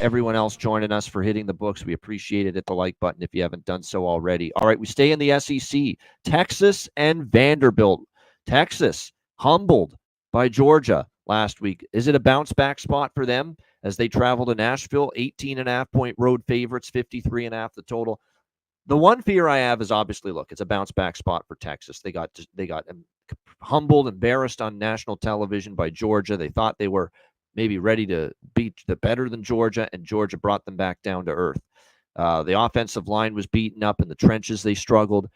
everyone else joining us for hitting the books. We appreciate it. Hit the like button if you haven't done so already. All right, we stay in the SEC. Texas and Vanderbilt. Texas humbled by Georgia last week. Is it a bounce back spot for them as they travel to Nashville? 18.5-point road favorites, 53.5 the total. The one fear I have is obviously, look, it's a bounce back spot for Texas. They got humbled, embarrassed on national television by Georgia. They thought they were maybe ready to beat the better than Georgia, and Georgia brought them back down to earth. The offensive line was beaten up in the trenches. They struggled.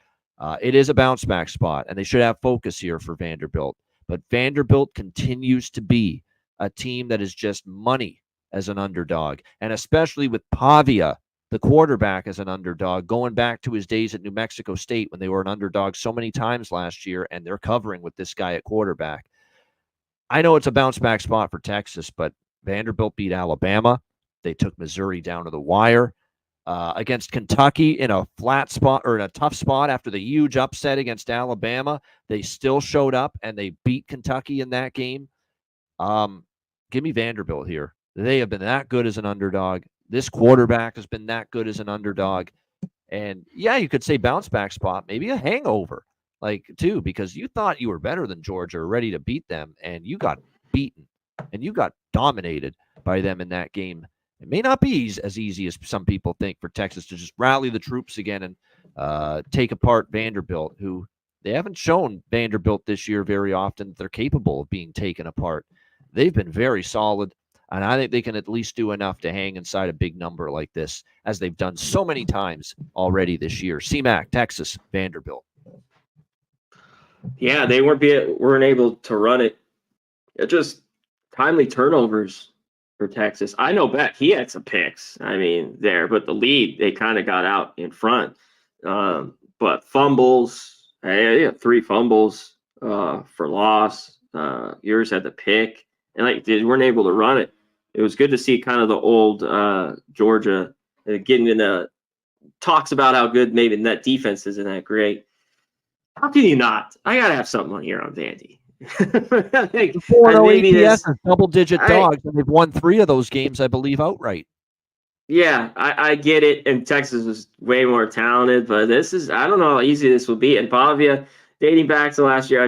It is a bounce back spot, and they should have focus here for Vanderbilt. But Vanderbilt continues to be a team that is just money as an underdog, and especially with Pavia, the quarterback, as an underdog, going back to his days at New Mexico State when they were an underdog so many times last year, and they're covering with this guy at quarterback. I know it's a bounce back spot for Texas, but Vanderbilt beat Alabama. They took Missouri down to the wire. Against Kentucky in a flat spot or in a tough spot after the huge upset against Alabama, they still showed up and they beat Kentucky in that game. Give me Vanderbilt here. They have been that good as an underdog. This quarterback has been that good as an underdog. And yeah, you could say bounce back spot, maybe a hangover, too, because you thought you were better than Georgia or ready to beat them, and you got beaten and you got dominated by them in that game. It may not be as easy as some people think for Texas to just rally the troops again and take apart Vanderbilt, who they haven't shown Vanderbilt this year very often that they're capable of being taken apart. They've been very solid, and I think they can at least do enough to hang inside a big number like this, as they've done so many times already this year. CMAC, Texas, Vanderbilt. Yeah, they weren't able to run it. It just timely turnovers for Texas. I know Beck, he had some picks, there, but the lead, they kind of got out in front. But fumbles, they had 3 fumbles for loss. Yours had the pick, and they weren't able to run it. It was good to see kind of the old Georgia getting into talks about how good maybe that defense isn't that great. How can you not? I got to have something on here on Vandy. 4-0 ATS are double-digit dogs, and they've won 3 of those games, I believe, outright. Yeah, I get it, and Texas was way more talented, but I don't know how easy this will be. And Pavia, dating back to last year,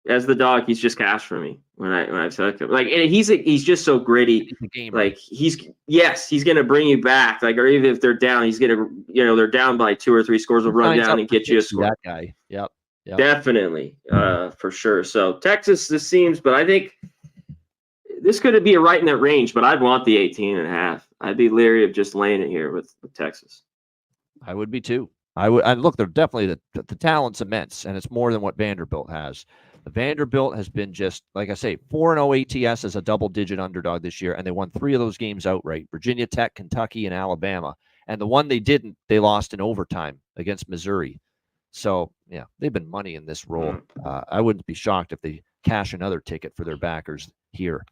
as the dog, he's just cash for me when I select him. And he's just so gritty. He's gonna bring you back. Or even if they're down, he's gonna they're down by 2 or 3 scores, will run down and get you a score. That guy, yep. Definitely, for sure. So Texas, this seems, but I think this could be right in that range. But I'd want the 18.5. I'd be leery of just laying it here with Texas. I would be too. I would. And look, they're definitely the talent's immense, and it's more than what Vanderbilt has. The Vanderbilt has been just, like I say, 4-0 ATS as a double-digit underdog this year, and they won 3 of those games outright: Virginia Tech, Kentucky, and Alabama. And the one they didn't, they lost in overtime against Missouri. So, yeah, they've been money in this role. I wouldn't be shocked if they cash another ticket for their backers here.